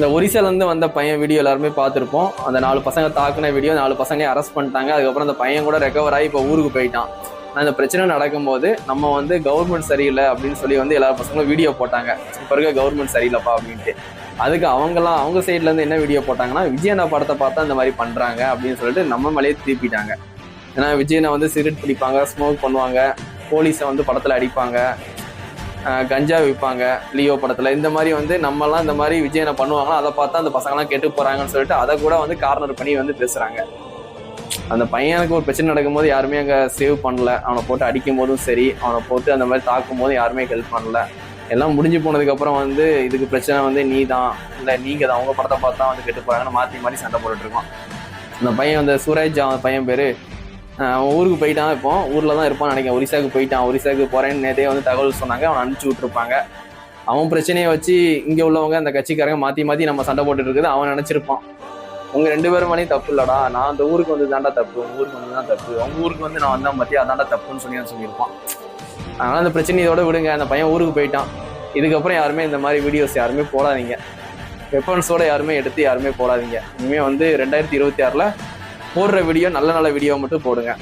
இந்த ஒரிசாலேருந்து வந்த பையன் வீடியோ எல்லாருமே பார்த்துருப்போம். அந்த 4 பசங்க தாக்குன வீடியோ, 4 பசங்க அரெஸ்ட் பண்ணிட்டாங்க. அதுக்கப்புறம் அந்த பையன் கூட ரெக்கவர் ஆகி இப்போ ஊருக்கு போயிட்டான். அந்த பிரச்சனை நடக்கும்போது நம்ம வந்து கவர்மெண்ட் சரியில்லை அப்படின்னு சொல்லி வந்து எல்லா பசங்களும் வீடியோ போட்டாங்க. இப்போ இருக்க கவர்மெண்ட் சரியில்லைப்பா அப்படின்ட்டு. அதுக்கு அவங்க சைட்லேருந்து என்ன வீடியோ போட்டாங்கன்னா, விஜயண்ணா படத்தை பார்த்தா இந்த மாதிரி பண்ணுறாங்க அப்படின்னு சொல்லிட்டு நம்ம மேலேயே திருப்பிட்டாங்க. ஏன்னா விஜயண்ணா வந்து சிகரெட் பிடிப்பாங்க, ஸ்மோக் பண்ணுவாங்க, போலீஸை வந்து படத்தில் அடிப்பாங்க, கஞ்சா விற்பாங்க லியோ படத்தில். இந்த மாதிரி வந்து நம்மலாம் இந்த மாதிரி விஜயனை பண்ணுவாங்களா, அதை பார்த்தா அந்த பசங்களாம் கெட்டு போகிறாங்கன்னு சொல்லிட்டு அதை கூட வந்து கார்னர் பண்ணி வந்து பேசுகிறாங்க. அந்த பையனுக்கு ஒரு பிரச்சனை நடக்கும்போது யாருமே அங்கே சேவ் பண்ணல. அவனை போட்டு அடிக்கும் போதும் சரி, அவனை போட்டு அந்த மாதிரி தாக்கும் போதும் யாருமே ஹெல்ப் பண்ணல. எல்லாம் முடிஞ்சு போனதுக்கப்புறம் வந்து இதுக்கு பிரச்சனை வந்து நீ தான் இல்லை நீங்கள் தான், அவங்க படத்தை பார்த்தா வந்து கெட்டு போகிறாங்கன்னு மாற்றி மாற்றி சண்டை போட்டுட்ருக்கோம். அந்த பையன் அந்த சுரேஜ், அவன் பையன் பேர், அவன் ஊருக்கு போயிட்டான். இப்போ ஊரில் தான் இருப்பான்னு நினைக்கிறேன். ஒரிசாவுக்கு போயிட்டான். ஒரிசாவுக்கு போகிறேன்னு நேற்றே வந்து தகவல் சொன்னாங்க. அவனை அனுப்பிச்சி விட்ருப்பாங்க. அவன் பிரச்சனையை வச்சு இங்கே உள்ளவங்க அந்த கட்சிக்காரங்க மாற்றி மாற்றி நம்ம சண்டை போட்டுட்டு இருக்குது. அவன் நினச்சிருப்பான், உங்கள் 2 பேரும் மேலேயும் தப்பு இல்லடா, நான் அந்த ஊருக்கு வந்து தாண்டா தப்பு, உங்கள் ஊருக்கு வந்து தான் தப்பு, உங்கள் ஊருக்கு வந்து நான் வந்தால் பற்றி அதாண்டா தப்புன்னு சொல்லியிருப்பான். அதனால் அந்த பிரச்சனை இதோட விடுங்க. அந்த பையன் ஊருக்கு போயிட்டான். இதுக்கப்புறம் யாருமே இந்த மாதிரி வீடியோஸ் யாருமே போடாதீங்க. வெப்பன்ஸோடு யாருமே எடுத்து யாருமே போடாதீங்க. இனிமேல் வந்து 2026 போடுற வீடியோ நல்ல நல்ல வீடியோ மட்டும் போடுங்க.